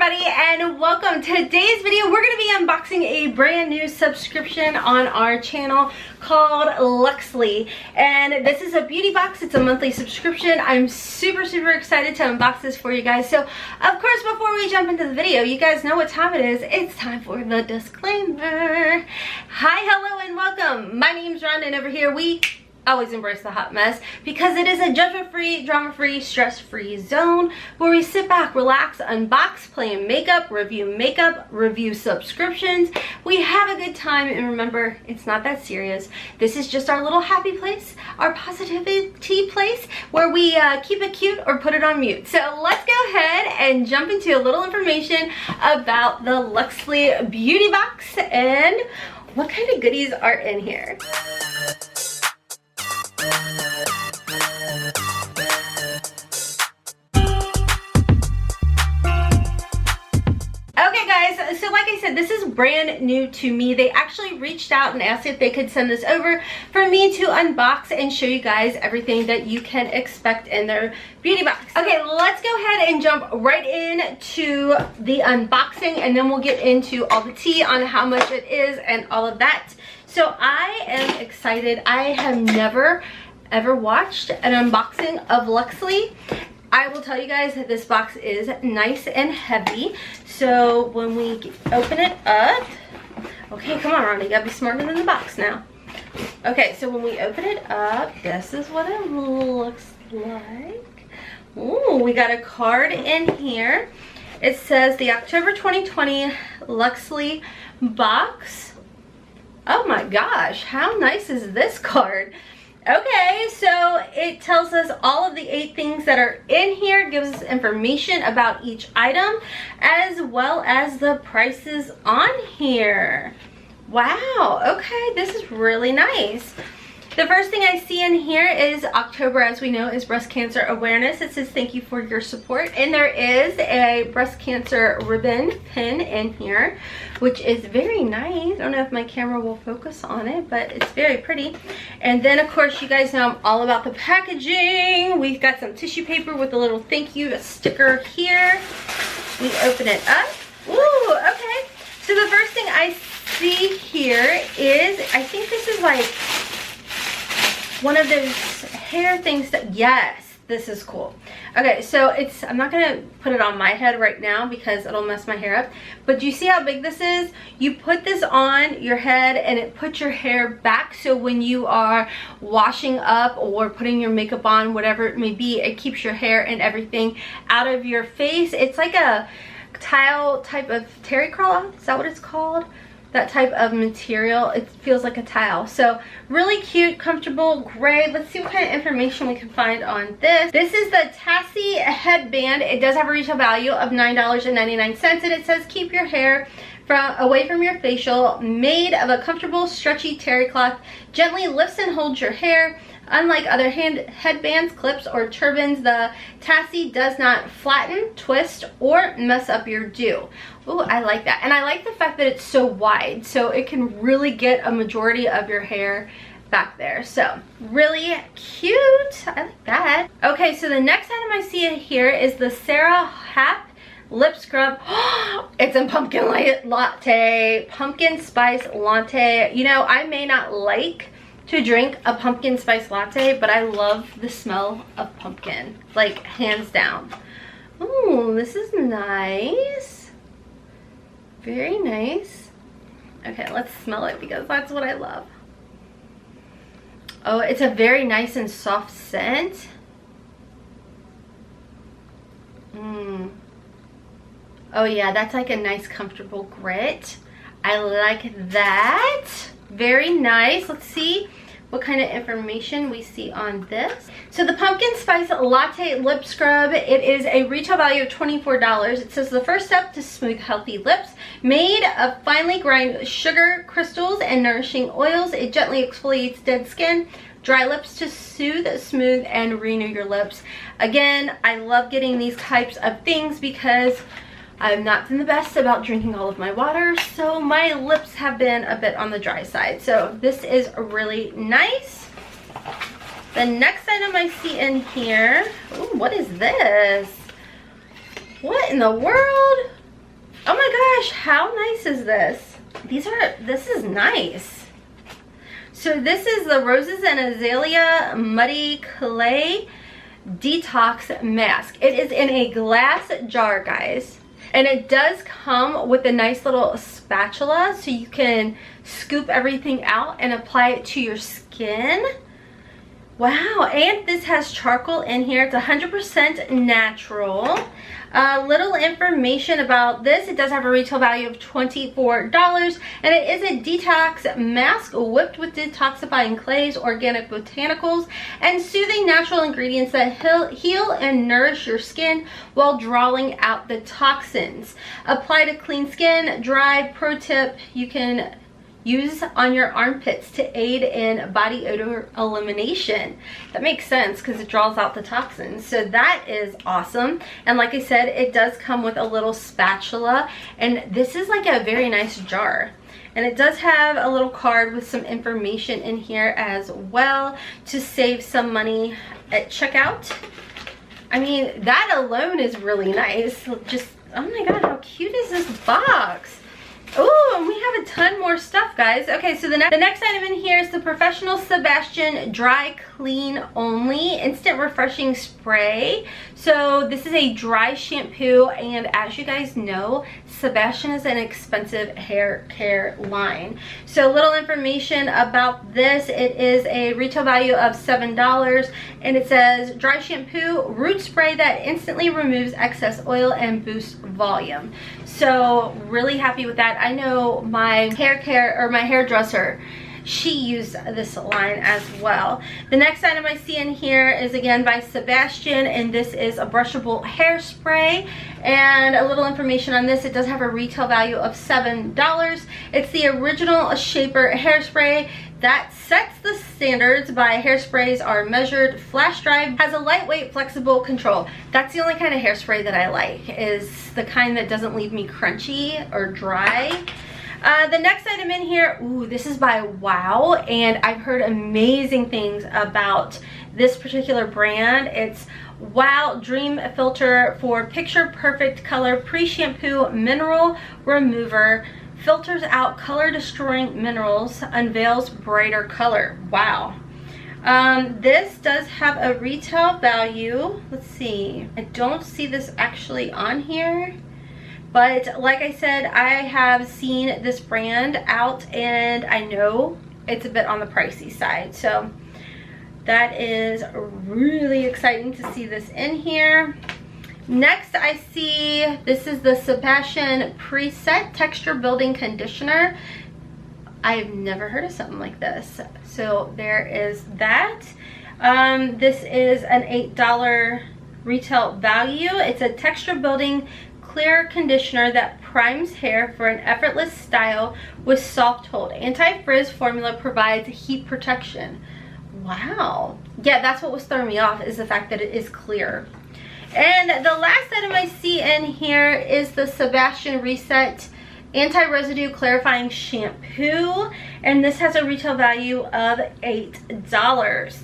everybody, and welcome. Today's video we're going to be unboxing a brand new subscription on our channel called Luxely, and this is a beauty box. It's a monthly subscription. I'm super excited to unbox this for you guys. So of course, before we jump into the video, you guys know what time it is. It's time for the disclaimer. Hi, hello, and welcome. My name's Rhonda, and over here we always embrace the hot mess because it is a judgment-free, drama-free, stress-free zone where we sit back, relax, unbox, play in makeup, review subscriptions. We have a good time, and remember, it's not that serious. This is just our little happy place, our positivity place where we keep it cute or put it on mute. So let's go ahead and jump into a little information about the Luxely beauty box and what kind of goodies are in here. Okay guys, so like I said, this is brand new to me. They actually reached out and asked if they could send this over for me to unbox and show you guys everything that you can expect in their beauty box. Okay, let's go ahead and jump right into the unboxing, and then we'll get into all the tea on how much it is and all of that. So I am excited. I have never ever watched an unboxing of Luxely. I will tell you guys that this box is nice and heavy. So when we open it up, okay, come on, Ronnie, you gotta be smarter than the box now. Okay, so when we open it up, this is what it looks like. Ooh, we got a card in here. It says the October 2020 Luxely box. Oh my gosh, how nice is this card? Okay, so it tells us all of the 8 things that are in here, gives us information about each item, as well as the prices on here. Wow, okay, this is really nice. The first thing I see in here is October, as we know, is breast cancer awareness. It says thank you for your support, and there is a breast cancer ribbon pin in here, which is very nice. I don't know if my camera will focus on it, but it's very pretty. And then of course, you guys know I'm all about the packaging. We've got some tissue paper with a little thank you, a sticker here. We open it up. Ooh, okay. So the first thing I see here is, I think this is like one of those hair things that, yes, this is cool. Okay, so it's, I'm not gonna put it on my head right now because it'll mess my hair up, but do you see how big this is? You put this on your head and it puts your hair back, so when you are washing up or putting your makeup on, whatever it may be, it keeps your hair and everything out of your face. It's like a tile type of terry cloth, is that what it's called? That type of material. It feels like a tile. So really cute, comfortable, great. Let's see what kind of information we can find on this. This is the Tassie headband. It does have a retail value of $9.99, and it says keep your hair away from your facial, made of a comfortable stretchy terry cloth, gently lifts and holds your hair. Unlike other headbands, clips, or turbans, the Tassie does not flatten, twist, or mess up your do. Ooh, I like that. And I like the fact that it's so wide, so it can really get a majority of your hair back there. So really cute. I like that. Okay, so the next item I see here is the Sarah Hap lip scrub. It's a pumpkin latte, pumpkin spice latte. You know, I may not like to drink a pumpkin spice latte, but I love the smell of pumpkin, like hands down. Ooh, this is nice. Very nice. Okay, let's smell it because that's what I love. Oh, it's a very nice and soft scent. Oh yeah, that's like a nice comfortable grit. I like that. Very nice. Let's see what kind of information we see on this. So the pumpkin spice latte lip scrub, it is a retail value of $24. It says the first step to smooth healthy lips, made of finely ground sugar crystals and nourishing oils. It gently exfoliates dead skin, dry lips to soothe, smooth, and renew your lips. Again, I love getting these types of things because I've not been the best about drinking all of my water, so my lips have been a bit on the dry side. So this is really nice. The next item I see in here, ooh, what is this? What in the world? gosh, how nice is this? This is nice. So this is the Roses and Azalea Muddy Clay Detox Mask. It is in a glass jar, guys. And it does come with a nice little spatula so you can scoop everything out and apply it to your skin. Wow, and this has charcoal in here. It's 100% natural. Little information about this. It does have a retail value of $24, and it is a detox mask whipped with detoxifying clays, organic botanicals, and soothing natural ingredients that heal and nourish your skin while drawing out the toxins. Apply to clean skin, dry. Pro tip, you can use on your armpits to aid in body odor elimination. That makes sense because it draws out the toxins. So that is awesome. And like I said, it does come with a little spatula, and this is like a very nice jar. And it does have a little card with some information in here as well to save some money at checkout. I mean, that alone is really nice. Just, oh my god, how cute is this box? Oh, and we have a ton more stuff, guys. Okay, so the next item in here is the Professional Sebastian Dry Clean Only Instant Refreshing Spray. So this is a dry shampoo, and as you guys know, Sebastian is an expensive hair care line. So little information about this. It is a retail value of $7, and it says dry shampoo, root spray that instantly removes excess oil and boosts volume. So really happy with that. I know my hairdresser, she used this line as well. The next item I see in here is again by Sebastian, and this is a brushable hairspray. And a little information on this, it does have a retail value of $7. It's the original shaper hairspray that sets the standards by hairsprays are measured, flash dried, has a lightweight, flexible control. That's the only kind of hairspray that I like, is the kind that doesn't leave me crunchy or dry. The next item in here, ooh, this is by Wow, and I've heard amazing things about this particular brand. It's Wow Dream Filter for Picture Perfect Color Pre-Shampoo Mineral Remover. Filters out color destroying minerals, unveils brighter color. Wow. This does have a retail value. Let's see. I don't see this actually on here. But like I said, I have seen this brand out, and I know it's a bit on the pricey side. So that is really exciting to see this in here. Next, I see this is the Sebastian Preset Texture Building Conditioner. I've never heard of something like this. So there is that. This is an $8 retail value. It's a texture building clear conditioner that primes hair for an effortless style with soft hold. Anti-frizz formula provides heat protection. Wow. Yeah, that's what was throwing me off, is the fact that it is clear. And the last item I see in here is the Sebastian Reset Anti-Residue Clarifying Shampoo. And this has a retail value of $8.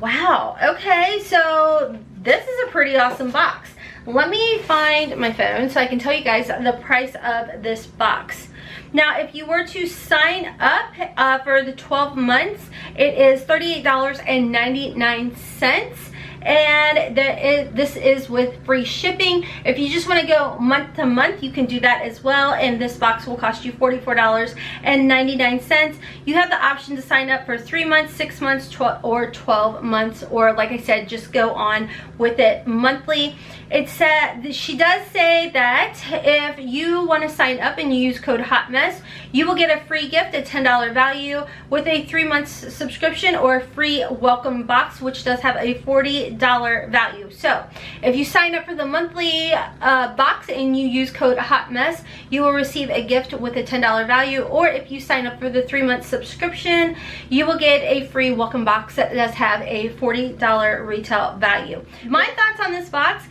Wow. Okay, so this is a pretty awesome box. Let me find my phone so I can tell you guys the price of this box. Now, if you were to sign up for the 12 months, it is $38.99. And this is with free shipping. If you just want to go month to month, you can do that as well, and this box will cost you $44.99. You have the option to sign up for 3 months, 6 months, or 12 months, or like I said, just go on with it monthly. It said, she does say that if you want to sign up and you use code HOTMESS, you will get a free gift, a $10 value, with a 3 months subscription or a free welcome box, which does have a $40 value. So if you sign up for the monthly box and you use code HOTMESS, you will receive a gift with a $10 value, or if you sign up for the 3 month subscription, you will get a free welcome box that does have a $40 retail value. My thoughts on this box: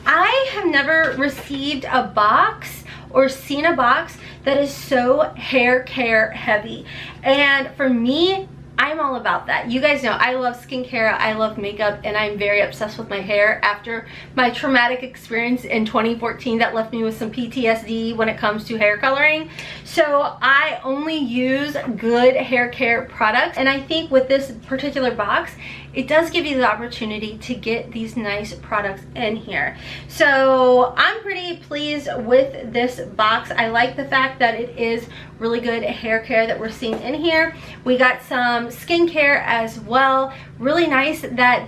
I have never received a box or seen a box that is so hair care heavy, and for me, I'm all about that. You guys know I love skincare, I love makeup, and I'm very obsessed with my hair after my traumatic experience in 2014 that left me with some PTSD when it comes to hair coloring. So I only use good hair care products, and I think with this particular box, it does give you the opportunity to get these nice products in here. So I'm pretty pleased with this box. I like the fact that it is really good hair care that we're seeing in here. We got some skincare as well. Really nice that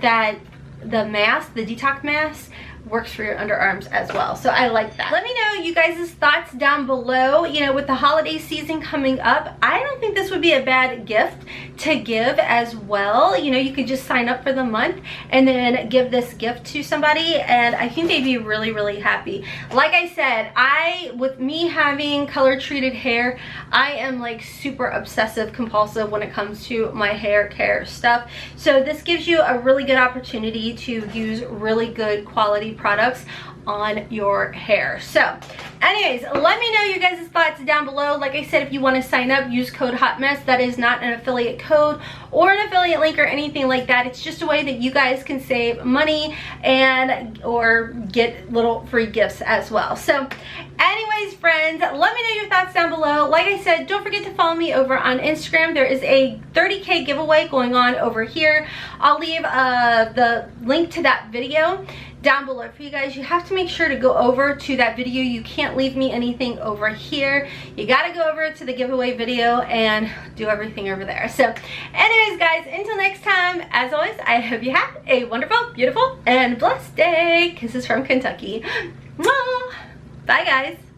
the mask, the Detox Mask, works for your underarms as well. So I like that. Let me know you guys' thoughts down below. You know, with the holiday season coming up, I don't think this would be a bad gift to give as well. You know, you could just sign up for the month and then give this gift to somebody, and I think they'd be really, really happy. Like I said, with me having color treated hair, I am like super obsessive compulsive when it comes to my hair care stuff. So this gives you a really good opportunity to use really good quality products on your hair. So anyways, let me know your guys' thoughts down below. Like I said, if you want to sign up, use code HOTMESS. That is not an affiliate code or an affiliate link or anything like that. It's just a way that you guys can save money and or get little free gifts as well. So anyways, friends, let me know your thoughts down below. Like I said, don't forget to follow me over on Instagram. There is a 30K giveaway going on over here. I'll leave the link to that video down below for you guys. You have to make sure to go over to that video. You can't leave me anything over here. You gotta go over to the giveaway video and do everything over there. So anyways, guys, until next time, as always, I hope you have a wonderful, beautiful, and blessed day. Kisses from Kentucky. Mwah! Bye, guys.